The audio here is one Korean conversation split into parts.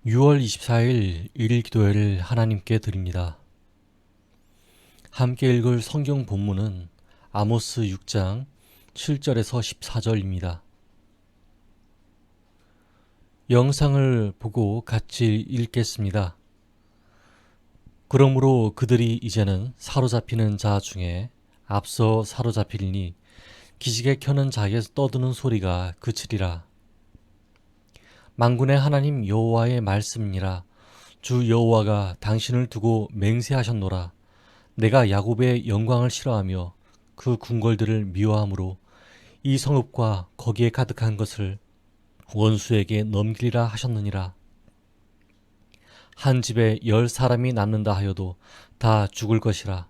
6월 24일 일일 기도회를 하나님께 드립니다. 함께 읽을 성경 본문은 아모스 6장 7절에서 14절입니다. 영상을 보고 같이 읽겠습니다. 그러므로 그들이 이제는 사로잡히는 자 중에 앞서 사로잡히리니 기지개 켜는 자에게 떠드는 소리가 그치리라. 만군의 하나님 여호와의 말씀이니라. 주 여호와가 당신을 두고 맹세하셨노라. 내가 야곱의 영광을 싫어하며 그 궁궐들을 미워함으로 이 성읍과 거기에 가득한 것을 원수에게 넘기리라 하셨느니라. 한 집에 10사람이 남는다 하여도 다 죽을 것이라.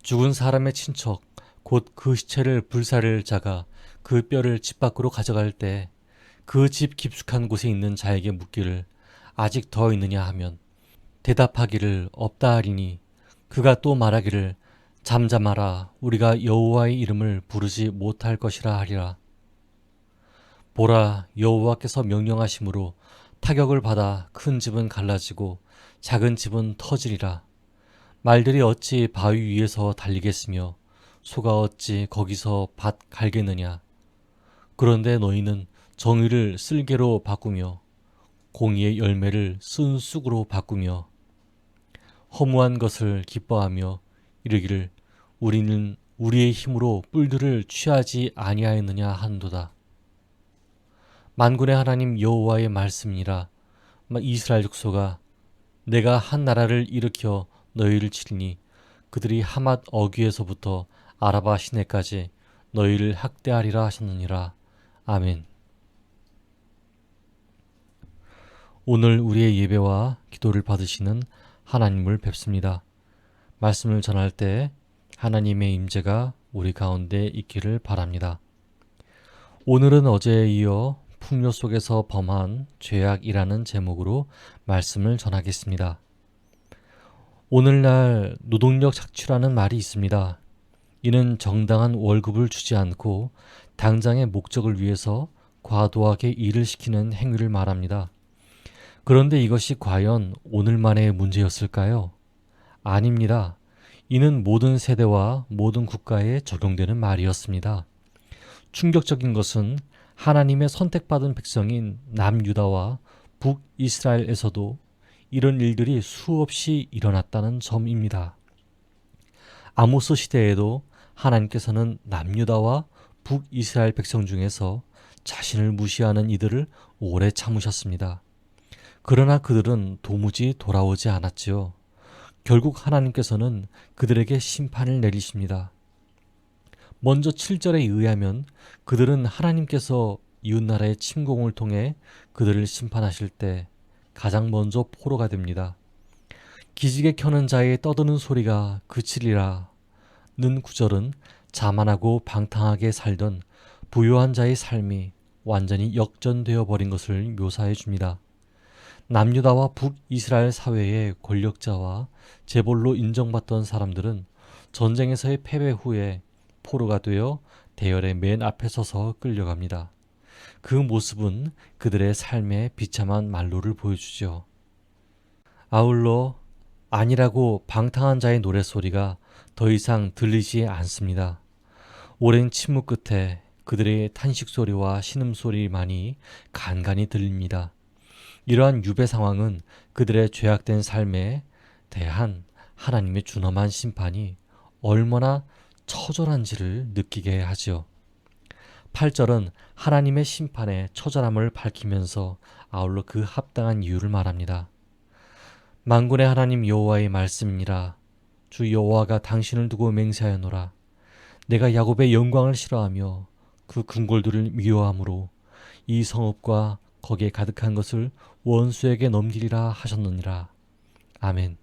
죽은 사람의 친척 곧 그 시체를 불사를 자가 그 뼈를 집 밖으로 가져갈 때 그 집 깊숙한 곳에 있는 자에게 묻기를 아직 더 있느냐 하면 대답하기를 없다 하리니 그가 또 말하기를 잠잠하라 우리가 여호와의 이름을 부르지 못할 것이라 하리라. 보라 여호와께서 명령하심으로 타격을 받아 큰 집은 갈라지고 작은 집은 터지리라. 말들이 어찌 바위 위에서 달리겠으며 소가 어찌 거기서 밭 갈겠느냐. 그런데 너희는 정의를 쓸개로 바꾸며 공의의 열매를 쓴 쑥으로 바꾸며 허무한 것을 기뻐하며 이르기를 우리는 우리의 힘으로 뿔들을 취하지 아니하였느냐 한도다. 만군의 하나님 여호와의 말씀이니라. 이스라엘 족속아 내가 한 나라를 일으켜 너희를 치리니 그들이 하맛 어귀에서부터 아라바 시내까지 너희를 학대하리라 하셨느니라. 아멘. 오늘 우리의 예배와 기도를 받으시는 하나님을 뵙습니다. 말씀을 전할 때 하나님의 임재가 우리 가운데 있기를 바랍니다. 오늘은 어제에 이어 풍요 속에서 범한 죄악이라는 제목으로 말씀을 전하겠습니다. 오늘날 노동력 착취라는 말이 있습니다. 이는 정당한 월급을 주지 않고 당장의 목적을 위해서 과도하게 일을 시키는 행위를 말합니다. 그런데 이것이 과연 오늘만의 문제였을까요? 아닙니다. 이는 모든 세대와 모든 국가에 적용되는 말이었습니다. 충격적인 것은 하나님의 선택받은 백성인 남유다와 북이스라엘에서도 이런 일들이 수없이 일어났다는 점입니다. 아모스 시대에도 하나님께서는 남유다와 북이스라엘 백성 중에서 자신을 무시하는 이들을 오래 참으셨습니다. 그러나 그들은 도무지 돌아오지 않았지요. 결국 하나님께서는 그들에게 심판을 내리십니다. 먼저 7절에 의하면 그들은 하나님께서 이웃나라의 침공을 통해 그들을 심판하실 때 가장 먼저 포로가 됩니다. 기지개 켜는 자의 떠드는 소리가 그치리라 는 구절은 자만하고 방탕하게 살던 부유한 자의 삶이 완전히 역전되어 버린 것을 묘사해 줍니다. 남유다와 북이스라엘 사회의 권력자와 재벌로 인정받던 사람들은 전쟁에서의 패배 후에 포로가 되어 대열의 맨 앞에 서서 끌려갑니다. 그 모습은 그들의 삶의 비참한 말로를 보여주죠. 아울러 아니라고 방탕한 자의 노랫소리가 더 이상 들리지 않습니다. 오랜 침묵 끝에 그들의 탄식소리와 신음소리만이 간간히 들립니다. 이러한 유배 상황은 그들의 죄악된 삶에 대한 하나님의 준엄한 심판이 얼마나 처절한지를 느끼게 하지요. 8절은 하나님의 심판의 처절함을 밝히면서 아울러 그 합당한 이유를 말합니다. 만군의 하나님 여호와의 말씀이니라. 주 여호와가 당신을 두고 맹세하였노라. 내가 야곱의 영광을 싫어하며 그 궁궐들을 미워함으로 이 성읍과 거기에 가득한 것을 원수에게 넘기리라 하셨느니라. 아멘.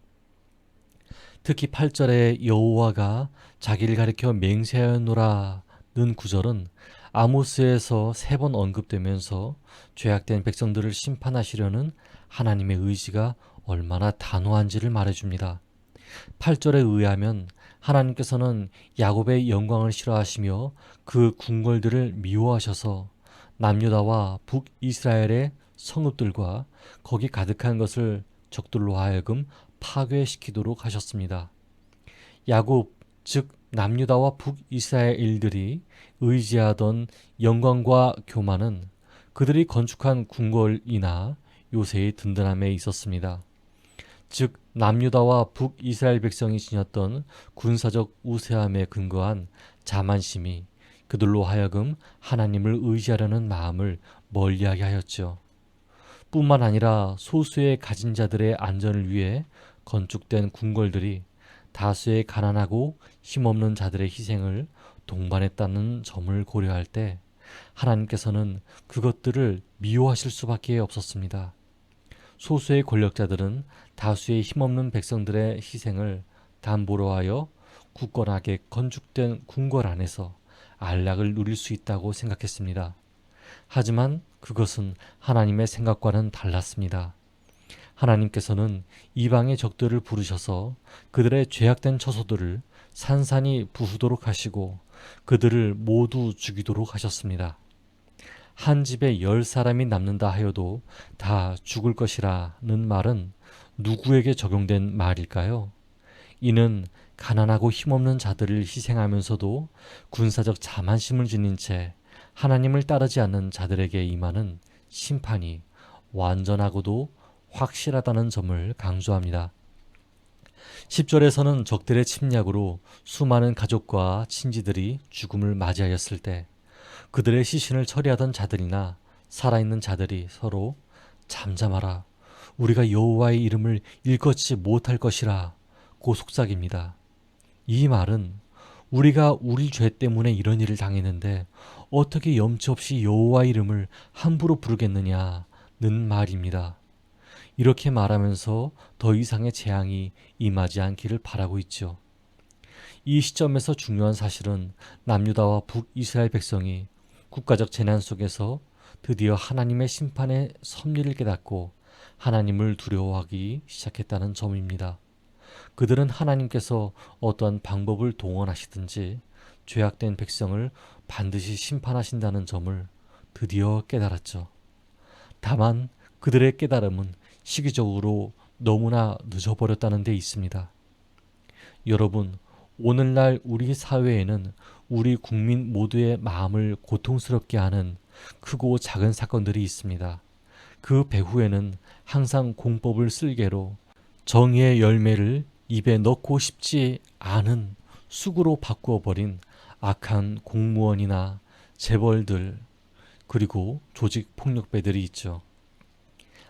특히 8절에 여호와가 자기를 가리켜 맹세하였노라는 구절은 아모스에서 3번 언급되면서 죄악된 백성들을 심판하시려는 하나님의 의지가 얼마나 단호한지를 말해줍니다. 8절에 의하면 하나님께서는 야곱의 영광을 싫어하시며 그 궁궐들을 미워하셔서 남유다와 북이스라엘의 성읍들과 거기 가득한 것을 적들로 하여금 파괴시키도록 하셨습니다. 야곱, 즉 남유다와 북이스라엘들이 의지하던 영광과 교만은 그들이 건축한 궁궐이나 요새의 든든함에 있었습니다. 즉 남유다와 북이스라엘 백성이 지녔던 군사적 우세함에 근거한 자만심이 그들로 하여금 하나님을 의지하려는 마음을 멀리하게 하였죠. 뿐만 아니라 소수의 가진 자들의 안전을 위해 건축된 궁궐들이 다수의 가난하고 힘없는 자들의 희생을 동반했다는 점을 고려할 때 하나님께서는 그것들을 미워하실 수밖에 없었습니다. 소수의 권력자들은 다수의 힘없는 백성들의 희생을 담보로 하여 굳건하게 건축된 궁궐 안에서 안락을 누릴 수 있다고 생각했습니다. 하지만 그것은 하나님의 생각과는 달랐습니다. 하나님께서는 이방의 적들을 부르셔서 그들의 죄악된 처소들을 산산이 부수도록 하시고 그들을 모두 죽이도록 하셨습니다. 한 집에 10사람이 남는다 하여도 다 죽을 것이라는 말은 누구에게 적용된 말일까요? 이는 가난하고 힘없는 자들을 희생하면서도 군사적 자만심을 지닌 채 하나님을 따르지 않는 자들에게 임하는 심판이 완전하고도 확실하다는 점을 강조합니다. 10절에서는 적들의 침략으로 수많은 가족과 친지들이 죽음을 맞이하였을 때 그들의 시신을 처리하던 자들이나 살아있는 자들이 서로 잠잠하라, 우리가 여호와의 이름을 일컫지 못할 것이라 고 속삭입니다. 이 말은 우리가 우리 죄 때문에 이런 일을 당했는데 어떻게 염치 없이 여호와 이름을 함부로 부르겠느냐는 말입니다. 이렇게 말하면서 더 이상의 재앙이 임하지 않기를 바라고 있죠. 이 시점에서 중요한 사실은 남유다와 북이스라엘 백성이 국가적 재난 속에서 드디어 하나님의 심판의 섭리를 깨닫고 하나님을 두려워하기 시작했다는 점입니다. 그들은 하나님께서 어떠한 방법을 동원하시든지 죄악된 백성을 반드시 심판하신다는 점을 드디어 깨달았죠. 다만 그들의 깨달음은 시기적으로 너무나 늦어버렸다는 데 있습니다. 여러분, 오늘날 우리 사회에는 우리 국민 모두의 마음을 고통스럽게 하는 크고 작은 사건들이 있습니다. 그 배후에는 항상 공법을 쓸개로 정의의 열매를 입에 넣고 싶지 않은 쑥으로 바꾸어 버린 악한 공무원이나 재벌들, 그리고 조직 폭력배들이 있죠.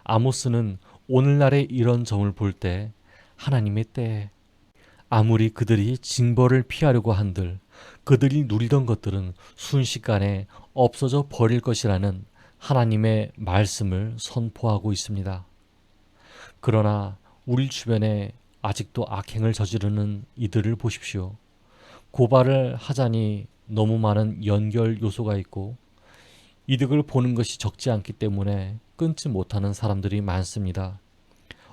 아모스는 오늘날의 이런 점을 볼 때 하나님의 때에 아무리 그들이 징벌을 피하려고 한들 그들이 누리던 것들은 순식간에 없어져 버릴 것이라는 하나님의 말씀을 선포하고 있습니다. 그러나 우리 주변에 아직도 악행을 저지르는 이들을 보십시오. 고발을 하자니 너무 많은 연결 요소가 있고 이득을 보는 것이 적지 않기 때문에 끊지 못하는 사람들이 많습니다.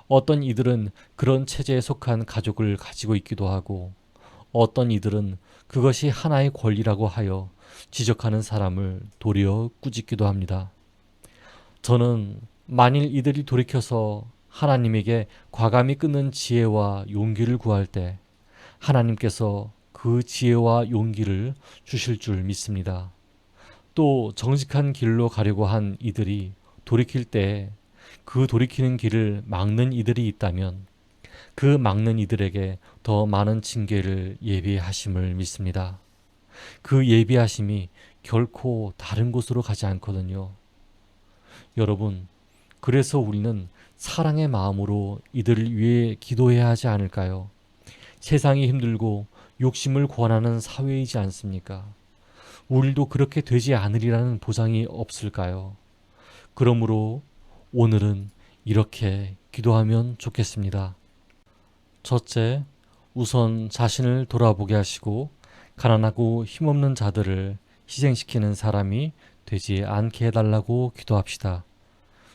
어떤 이들은 그런 체제에 속한 가족을 가지고 있기도 하고 어떤 이들은 그것이 하나의 권리라고 하여 지적하는 사람을 도리어 꾸짖기도 합니다. 저는 만일 이들이 돌이켜서 하나님에게 과감히 끊는 지혜와 용기를 구할 때 하나님께서 그 지혜와 용기를 주실 줄 믿습니다. 또 정직한 길로 가려고 한 이들이 돌이킬 때 그 돌이키는 길을 막는 이들이 있다면 그 막는 이들에게 더 많은 징계를 예비하심을 믿습니다. 그 예비하심이 결코 다른 곳으로 가지 않거든요. 여러분, 그래서 우리는 사랑의 마음으로 이들을 위해 기도해야 하지 않을까요? 세상이 힘들고 욕심을 권하는 사회이지 않습니까? 우리도 그렇게 되지 않으리라는 보장이 없을까요? 그러므로 오늘은 이렇게 기도하면 좋겠습니다. 첫째, 우선 자신을 돌아보게 하시고 가난하고 힘없는 자들을 희생시키는 사람이 되지 않게 해달라고 기도합시다.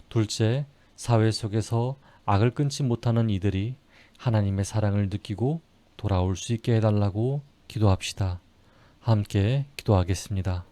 둘째, 사회 속에서 악을 끊지 못하는 이들이 하나님의 사랑을 느끼고 돌아올 수 있게 해달라고 기도합시다. 함께 기도하겠습니다.